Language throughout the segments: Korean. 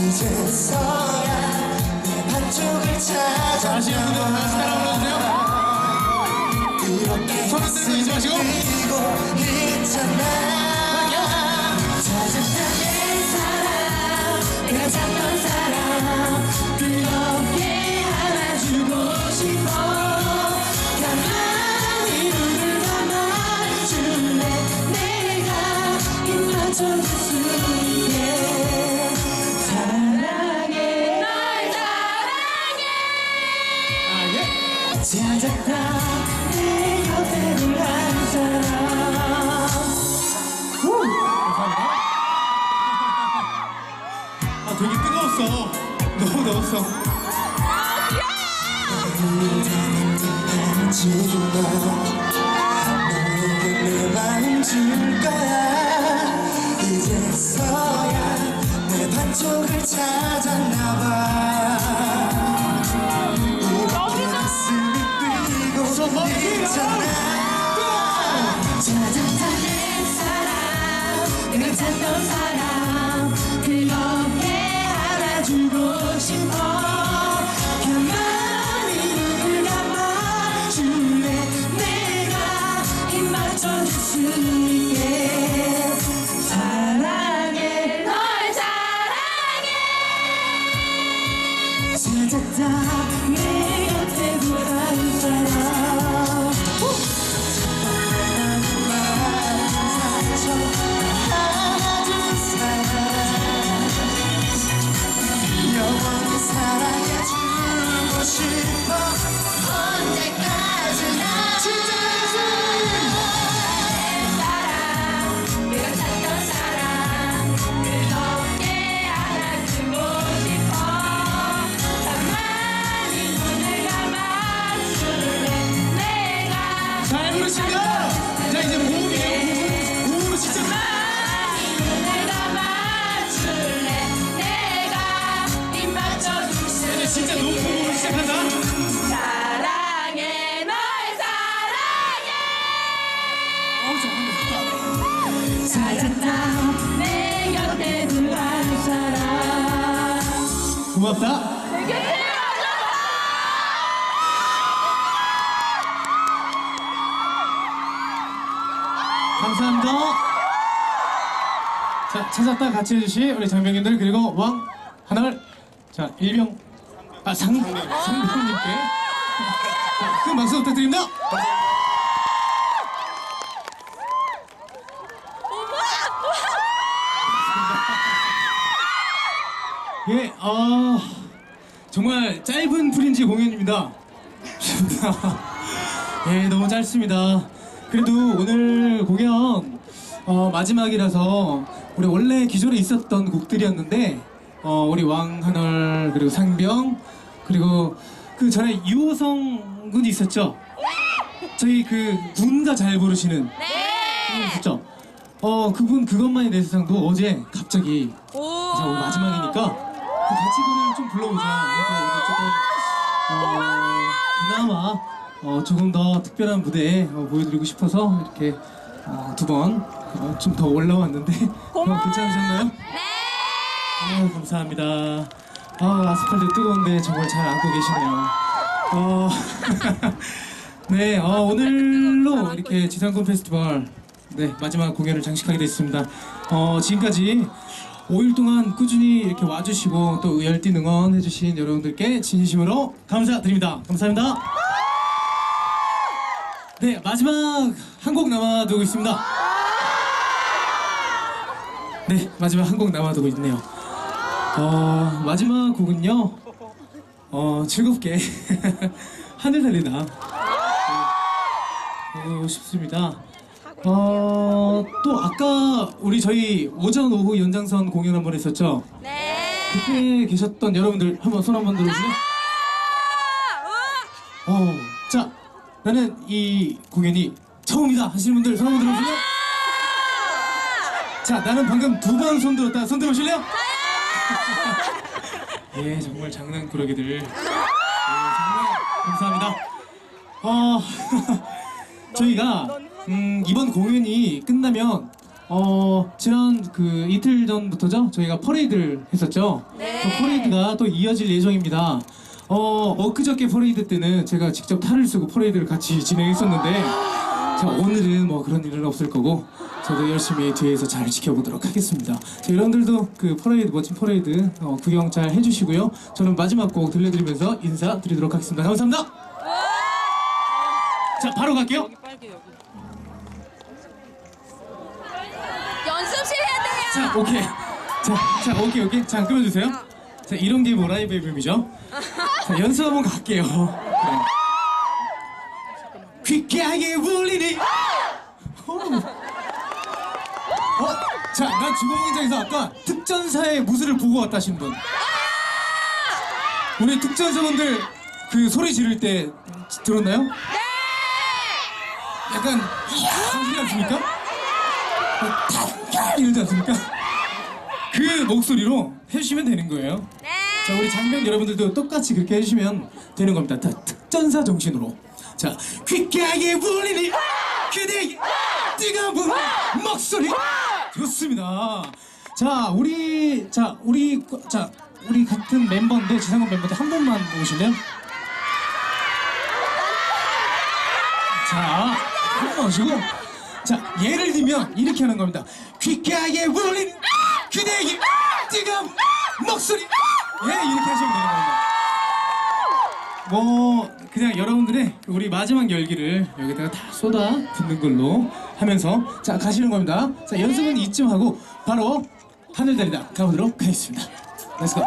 이제서야 내 반쪽을 찾았나봐. 그렇게 가슴이 뛰고 있잖아. 찾았다 내 사랑, 내가 찾던 사랑. 그렇게 안아주고 싶어. 가만히 눈을 감아줄래. 내가 입 맞춰줄 수 있게. 찾았다 내 곁에 한 사람. 아 되게 뜨거웠어. 너무 더웠어. 너에게 내 마음 줄 거야. 이제서야 내 반쪽을 찾았나봐. 찾았다 내 사랑, 내가 찾던 사랑. 그렇게 안아주고 싶어. 가만히 눈을 감아줄래. 내가 입 맞춰줄 수 있게. 사랑해, 널 사랑해. 찾았다 내 곁에 한 사람. 영원히 사랑해주고 싶어. 언제까지나 진짜 내 사랑, 내가 찾던 사랑. 그렇게 안아주고 싶어. 가만히 눈을 감아줄래. 내가 잘 부르신다. 자 이제 호흡이에요. 호흡으로 진짜. 눈을 감아줄래. 내가 입 맞춰줄 수 이제 진짜 높은 호흡을 시작한다. 사랑해, 널 사랑해. 찾았다 내 곁에 한 사람. 고맙다. 감사합니다. 자, 찾았다 같이 해주신 우리 장병님들 그리고 왕 하나를 자 일병 상병님께 큰 박수 부탁드립니다. 예, 정말 짧은 프린지 공연입니다. 예, 너무 짧습니다. 그래도 오늘 공연 마지막이라서 우리 원래 기존에 있었던 곡들이었는데 우리 왕하늘 그리고 상병 그리고 그 전에 유호성 군이 있었죠? 저희 그 군가 잘 부르시는 분 있었죠? 그분 그것만이 내 세상도 어제 갑자기 그래서 오늘 마지막이니까 그 같이 노래를 좀 불러보자. 그래서 오늘 조금 그나마 조금 더 특별한 무대에 보여드리고 싶어서 이렇게 두 번 좀 더 올라왔는데 괜찮으셨나요? 네. 감사합니다. 아스팔트 뜨거운데 정말 잘 안고 계시네요. 네, 오늘로 이렇게 지상군 페스티벌 네 마지막 공연을 장식하게 됐습니다. 지금까지 5일 동안 꾸준히 이렇게 와주시고 또 열띤 응원해주신 여러분들께 진심으로 감사드립니다. 감사합니다. 네, 마지막 한 곡 남아두고 있습니다. 네, 마지막 한 곡 남아두고 있네요. 마지막 곡은요, 즐겁게 하늘 달리다 싶습니다. 또 아까 우리 저희 오전 오후 연장선 공연 한번 했었죠? 네. 그때 계셨던 여러분들 한번 손 한번 들어주세요. 자, 나는 이 공연이 처음이다 하시는 분들 손 한번 들어주세요. 자, 나는 방금 2번 손 들었다. 손 들어보실래요? 예, 정말 장난꾸러기들. 예, 정말 감사합니다. 저희가 이번 공연이 끝나면 지난 그 이틀 전부터죠? 저희가 퍼레이드를 했었죠? 네. 그 퍼레이드가 또 이어질 예정입니다. 엊그저께 퍼레이드 때는 제가 직접 탈을 쓰고 퍼레이드를 같이 진행했었는데 자, 오늘은 뭐 그런 일은 없을 거고 저도 열심히 뒤에서 잘 지켜보도록 하겠습니다. 자, 여러분들도 그 퍼레이드, 멋진 퍼레이드 구경 잘 해주시고요. 저는 마지막 곡 들려드리면서 인사드리도록 하겠습니다. 감사합니다. 자, 바로 갈게요. 연습실 해야 돼요. 자, 오케이. 자, 오케이. 자, 끊어주세요. 자, 이런 게 뭐 라이브 앨범이죠? 자, 연습 한번 갈게요. 네. 귓가에 울리니. 자, 난 주공연장에서 아까 특전사의 무술을 보고 왔다 하신 분. 우리 특전사분들 그 소리 지를 때 들었나요? 네! 약간 이러지 않습니까? 이러지 않습니까? 그 목소리로 해주시면 되는 거예요. 네. 자, 우리 장병 여러분들도 똑같이 그렇게 해주시면 되는 겁니다. 다 특전사 정신으로. 자, 귓가에 울리니 그대의 뜨거운 목소리. 좋습니다. 자, 우리 같은 멤버인데 지상군 멤버인데 한 번만 보실래요? 자, 한 번 오시고. 자, 예를 들면 이렇게 하는 겁니다. 귓가에 울린 그대의 뜨거운 목소리. 예, 이렇게 하시면 되는 겁니다. 뭐 그냥 여러분들의 우리 마지막 열기를 여기다가 다 쏟아 붓는 걸로 하면서 자, 가시는 겁니다. 자, 연습은 이쯤 하고 바로 하늘달리다 가보도록 하겠습니다. 렛츠고. 야,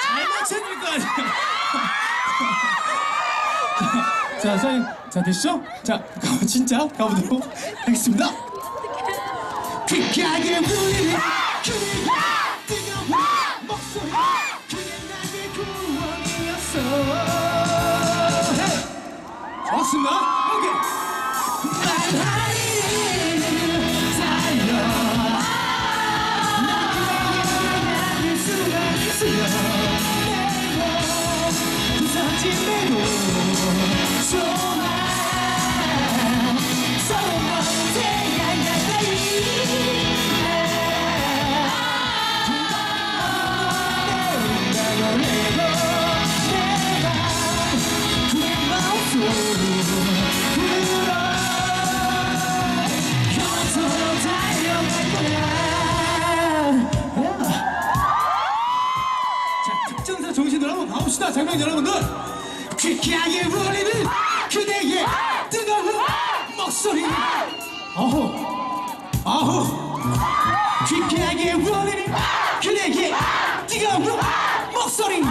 잘 맞춰줄 거 아니야. 자, 되시죠? 자, 진짜 가보도록 하겠습니다. 귓가에 울리는 그대의 뜨거운 목소리, 그게 나의 구원이었어. 좋습니다. 오케이. 하늘을 달려 나를 수가 있으려 내고 부서진 대로 소망 서로 특전사 정신으로 한번 가봅시다. 장병 여러분들, 퀴키하게 울리는 그대의 뜨거운 목소리. 아호 퀴키하게 울리는 그대의 뜨거운 목소리.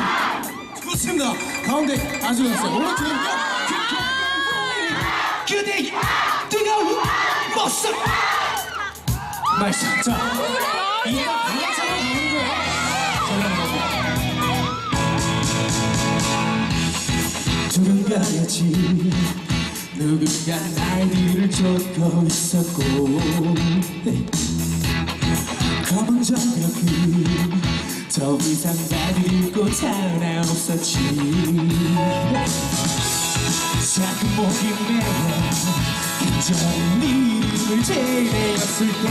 좋습니다. 가운데 아주 좋았어요. 오른쪽으로 퀴키하게 울리는 그대의 뜨거운 목소리. 나이스. 자, 이거 방향차로 가는 거예요. 누군가였지, 누군가 날 뒤를 쫓고 있었고 검은 장갑은 더 이상 나를 잃고 하나 없었지. 작은 목이 메어 긴장한 이름을 제외했을 때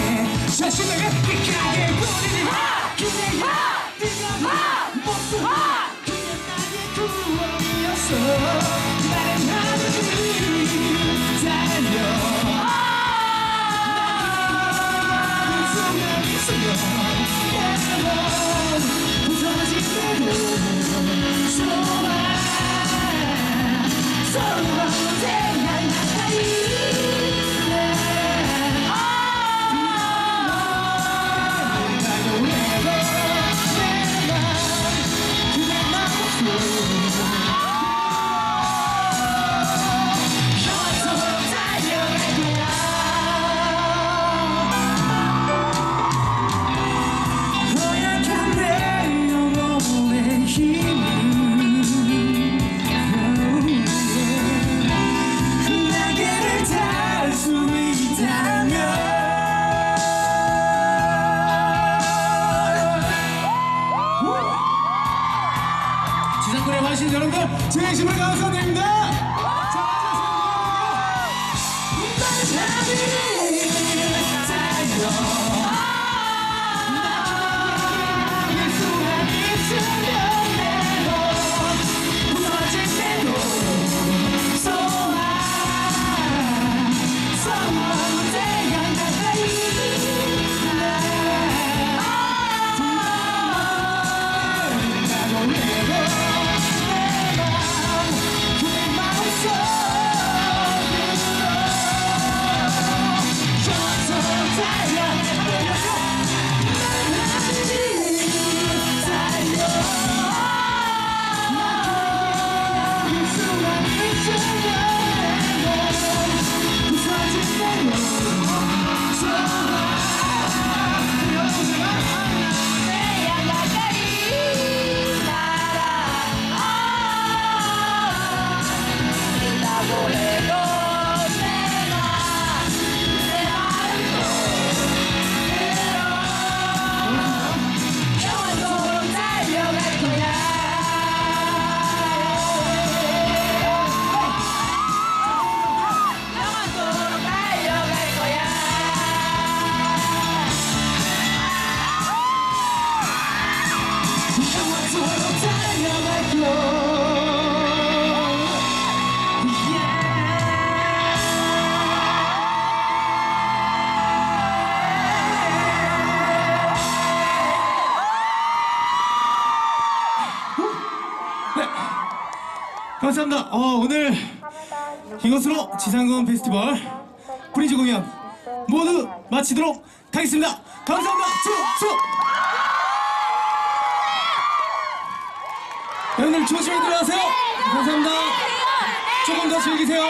자신에게 삐까게 울리는 그대의 뜨거운 목소리, 그게 나의 구원이었어. 나는 하늘을 달려 그 순간 이 순간 부서진 대로 소망 서로 태양 가까이 축하드립니다. 자, 감사합니다. 오늘 이것으로 지상군 페스티벌 브리즈 공연 모두 마치도록 하겠습니다. 감사합니다. 축! 여러분들 조심히 들어가세요. 감사합니다. 조금 더 즐기세요.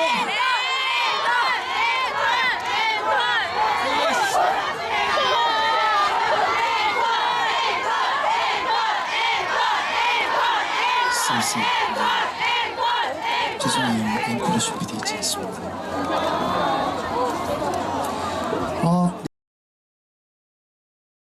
죄송해요. 앵콜이 준비되어 있지 않습니다.